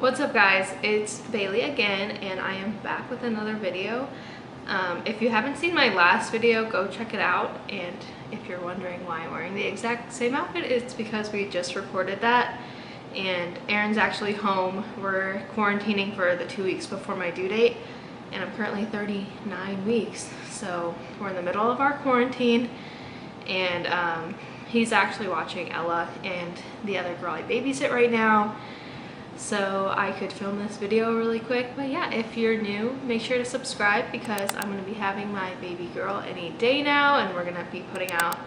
What's up guys, it's Bailey again and I am back with another video. If you haven't seen my last video, go check it out, and if you're wondering why I'm wearing the exact same outfit, it's because we just recorded that and Aaron's actually home. We're quarantining for the 2 weeks before my due date and I'm currently 39 weeks, so we're in the middle of our quarantine and he's actually watching Ella and the other girl I babysit right now. So I could film this video really quick, but yeah, if you're new, make sure to subscribe because I'm going to be having my baby girl any day now and we're going to be putting out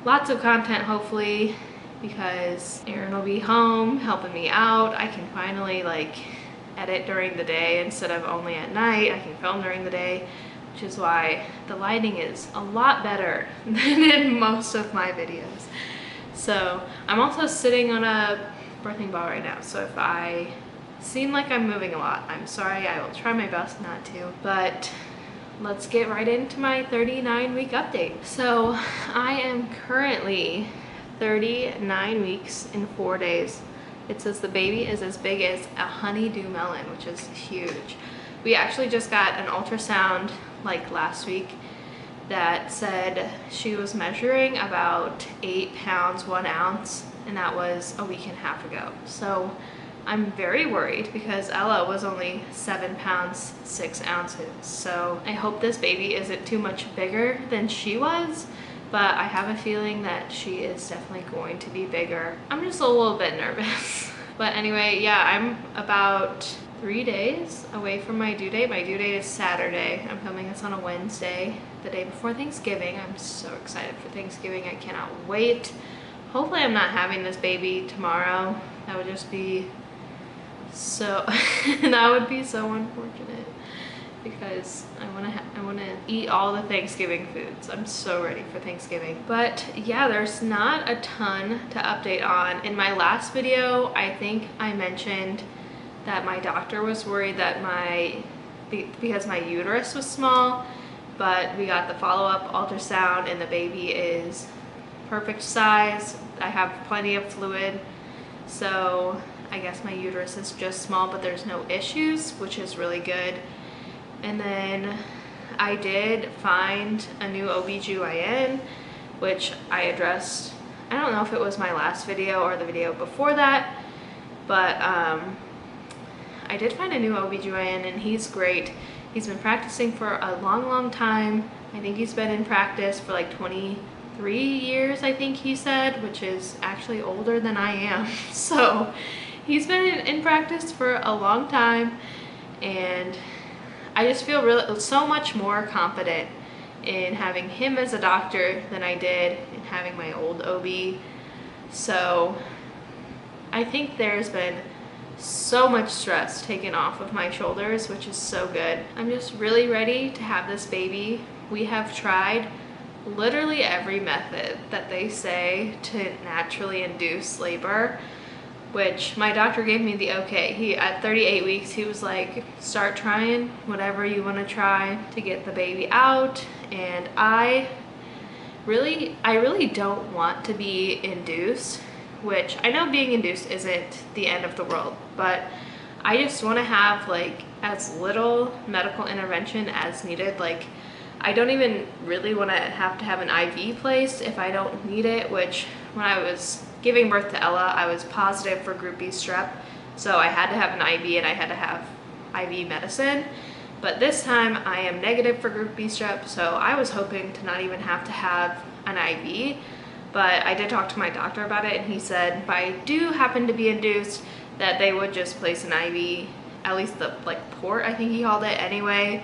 lots of content hopefully because Aaron will be home helping me out. I can finally like edit during the day instead of only at night. I can film during the day, which is why the lighting is a lot better than in most of my videos. So I'm also sitting on a birthing ball right now, so if I seem like I'm moving a lot, I'm sorry. I will try my best not to, but let's get right into my 39-week update. So I am currently 39 weeks in 4 days. It says the baby is as big as a honeydew melon, which is huge. We actually just got an ultrasound like last week that said she was measuring about 8 pounds 1 ounce, and that was a week and a half ago. So I'm very worried because Ella was only 7 pounds 6 ounces. So I hope this baby isn't too much bigger than she was, but I have a feeling that she is definitely going to be bigger. I'm just a little bit nervous. But anyway, yeah, I'm about 3 days away from my due date. My due date is Saturday. I'm filming this on a Wednesday, the day before Thanksgiving. I'm so excited for Thanksgiving. I cannot wait. Hopefully I'm not having this baby tomorrow. That would just be so that would be so unfortunate because I want to eat all the Thanksgiving foods. I'm so ready for Thanksgiving. But yeah, there's not a ton to update on. In my last video, I think I mentioned that my doctor was worried that because my uterus was small, but we got the follow-up ultrasound and the baby is perfect size. I have plenty of fluid, so I guess my uterus is just small, but there's no issues, which is really good. And then I did find a new OBGYN, which I addressed. I don't know if it was my last video or the video before that, but I did find a new OBGYN and he's great. He's been practicing for a long time. I think he's been in practice for like 23 years, I think he said, which is actually older than I am. So he's been in practice for a long time and I just feel so much more confident in having him as a doctor than I did in having my old OB. So I think there's been so much stress taken off of my shoulders, which is so good. I'm just really ready to have this baby. We have tried literally every method that they say to naturally induce labor, which my doctor gave me the okay. At 38 weeks, he was like, start trying whatever you want to try to get the baby out. And I really don't want to be induced, which I know being induced isn't the end of the world, but I just want to have like as little medical intervention as needed. Like I don't even really want to have an IV placed if I don't need it, which when I was giving birth to Ella, I was positive for group B strep, so I had to have an IV and I had to have IV medicine. But this time I am negative for group B strep, so I was hoping to not even have to have an IV. But I did talk to my doctor about it and he said if I do happen to be induced that they would just place an IV, at least the like port I think he called it anyway,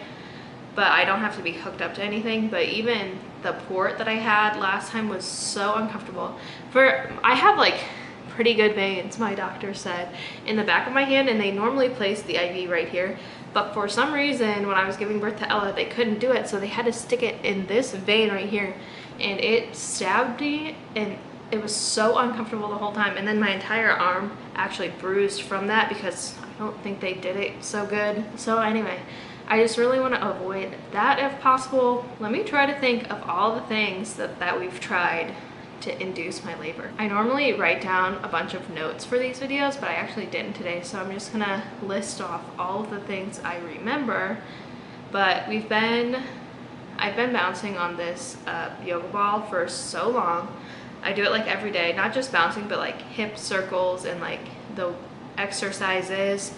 but I don't have to be hooked up to anything. But even the port that I had last time was so uncomfortable. I have like pretty good veins, my doctor said, in the back of my hand, and they normally place the IV right here, but for some reason when I was giving birth to Ella they couldn't do it, so they had to stick it in this vein right here, and it stabbed me and it was so uncomfortable the whole time. And then my entire arm actually bruised from that because I don't think they did it so good. So anyway, I just really want to avoid that if possible. Let me try to think of all the things that we've tried to induce my labor. I normally write down a bunch of notes for these videos, but I actually didn't today, so I'm just gonna list off all of the things I remember. But I've been bouncing on this yoga ball for so long. I do it like every day, not just bouncing, but like hip circles and like the exercises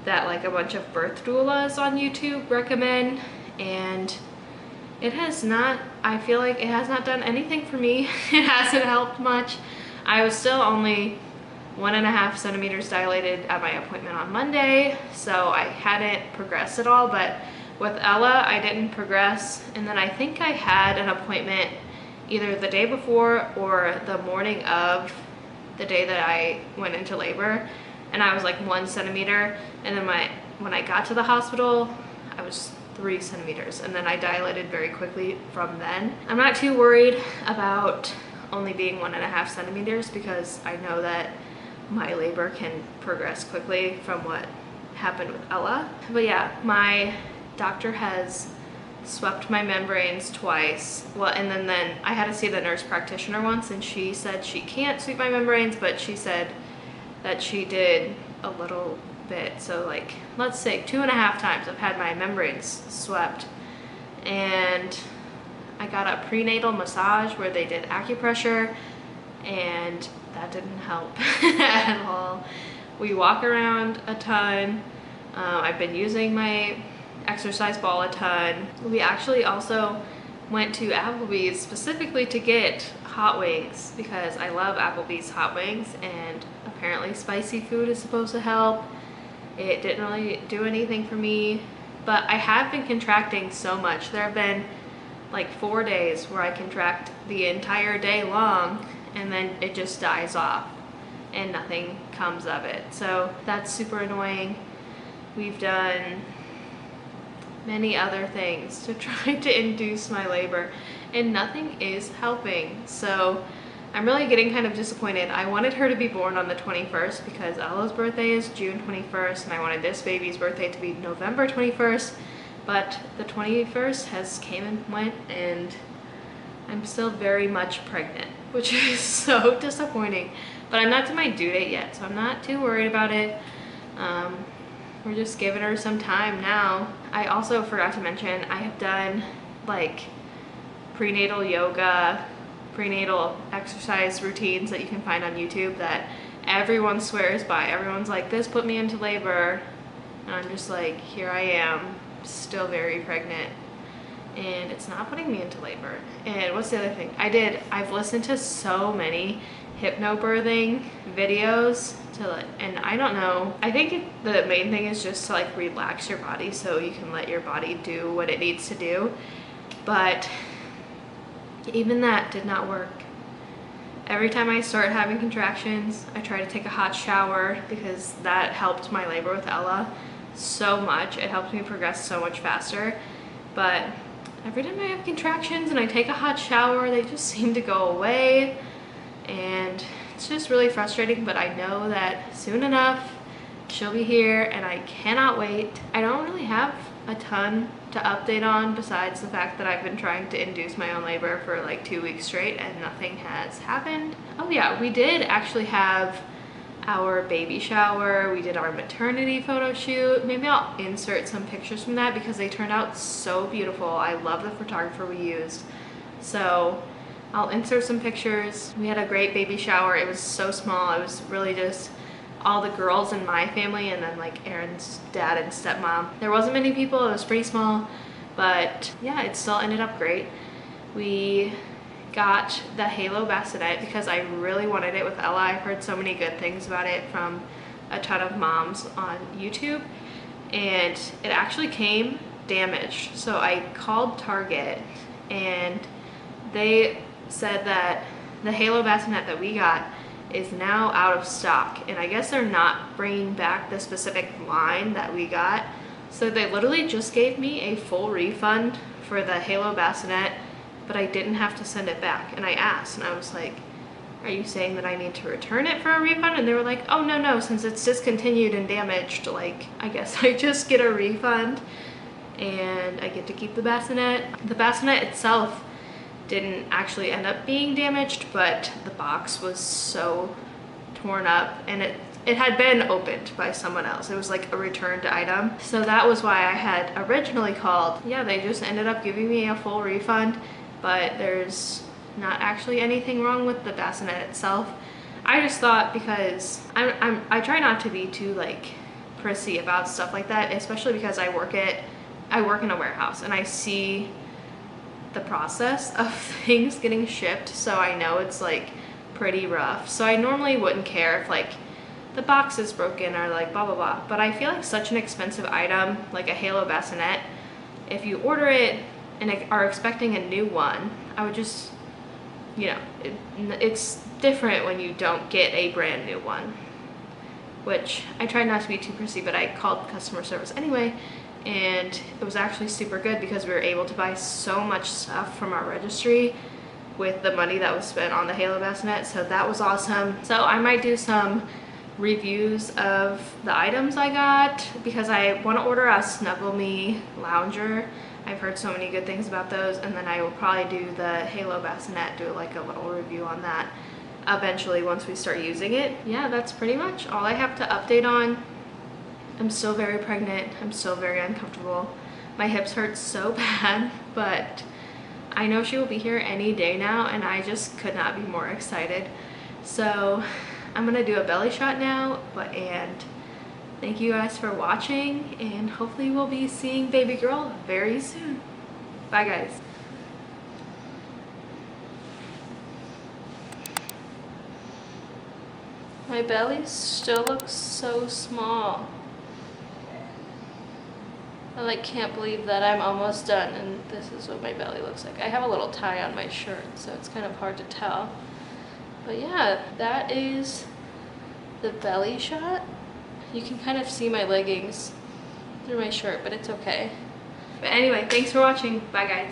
that like a bunch of birth doulas on YouTube recommend. And it has not, I feel like it has not done anything for me. It hasn't helped much. I was still only 1.5 centimeters dilated at my appointment on Monday, so I hadn't progressed at all. But with Ella, I didn't progress. And then I think I had an appointment either the day before or the morning of the day that I went into labor, and I was like 1 centimeter. And then when I got to the hospital, I was 3 centimeters, and then I dilated very quickly from then. I'm not too worried about only being 1.5 centimeters because I know that my labor can progress quickly from what happened with Ella. But yeah, my doctor has swept my membranes twice. Well, and then I had to see the nurse practitioner once, and she said she can't sweep my membranes, but she said that she did a little bit. So like, let's say 2.5 times I've had my membranes swept. And I got a prenatal massage where they did acupressure, and that didn't help at all. We walk around a ton. I've been using my exercise ball a ton. We actually also went to Applebee's specifically to get hot wings because I love Applebee's hot wings, and apparently spicy food is supposed to help. It didn't really do anything for me, but I have been contracting so much. There have been like 4 days where I contract the entire day long, and then it just dies off and nothing comes of it. So that's super annoying. We've done many other things to try to induce my labor, and nothing is helping. So I'm really getting kind of disappointed. I wanted her to be born on the 21st because Ella's birthday is June 21st, and I wanted this baby's birthday to be November 21st, but the 21st has came and went, and I'm still very much pregnant, which is so disappointing. But I'm not to my due date yet, so I'm not too worried about it. We're just giving her some time now. I also forgot to mention, I have done like prenatal yoga, prenatal exercise routines that you can find on YouTube that everyone swears by. Everyone's like, this put me into labor. And I'm just like, here I am, still very pregnant, and it's not putting me into labor. And what's the other thing? I've listened to so many hypnobirthing videos and I don't know, I think the main thing is just to like relax your body so you can let your body do what it needs to do. But even that did not work. Every time I start having contractions, I try to take a hot shower because that helped my labor with Ella so much. It helped me progress so much faster. But every time I have contractions and I take a hot shower, they just seem to go away. And it's just really frustrating, but I know that soon enough she'll be here and I cannot wait. I don't really have a ton to update on besides the fact that I've been trying to induce my own labor for like 2 weeks straight and nothing has happened. Oh yeah, we did actually have our baby shower. We did our maternity photo shoot. Maybe I'll insert some pictures from that because they turned out so beautiful. I love the photographer we used. So I'll insert some pictures. We had a great baby shower. It was so small. It was really just all the girls in my family and then like Aaron's dad and stepmom. There wasn't many people. It was pretty small, but yeah, it still ended up great. We got the halo bassinet because I really wanted it with Ella. I've heard so many good things about it from a ton of moms on YouTube, and it actually came damaged. So I called Target and they said that the halo bassinet that we got is now out of stock, and I guess they're not bringing back the specific line that we got. So they literally just gave me a full refund for the halo bassinet, but I didn't have to send it back. And I asked, and I was like, are you saying that I need to return it for a refund? And they were like, oh no, since it's discontinued and damaged, like I guess I just get a refund and I get to keep the bassinet. The bassinet itself didn't actually end up being damaged, but the box was so torn up, and it had been opened by someone else. It was like a returned item. So that was why I had originally called. Yeah, they just ended up giving me a full refund, but there's not actually anything wrong with the bassinet itself. I just thought, because I try not to be too like prissy about stuff like that, especially because I work in a warehouse and I see the process of things getting shipped, so I know it's like pretty rough. So I normally wouldn't care if like the box is broken or like blah blah blah, but I feel like such an expensive item like a Halo bassinet, if you order it and are expecting a new one, I would just, you know, it's different when you don't get a brand new one, which I tried not to be too prissy, but I called customer service anyway, and it was actually super good because we were able to buy so much stuff from our registry with the money that was spent on the Halo bassinet, so that was awesome. So I might do some reviews of the items I got, because I want to order a Snuggle Me lounger. I've heard so many good things about those, and then I will probably do the Halo bassinet, do like a little review on that eventually once we start using it. Yeah, that's pretty much all I have to update on. I'm still very pregnant. I'm still very uncomfortable. My hips hurt so bad, but I know she will be here any day now, and I just could not be more excited. So I'm gonna do a belly shot now, and thank you guys for watching, and hopefully we'll be seeing baby girl very soon. Bye guys. My belly still looks so small. I like can't believe that I'm almost done and this is what my belly looks like. I have a little tie on my shirt, so it's kind of hard to tell. But yeah, that is the belly shot. You can kind of see my leggings through my shirt, but it's okay. But anyway, thanks for watching. Bye guys.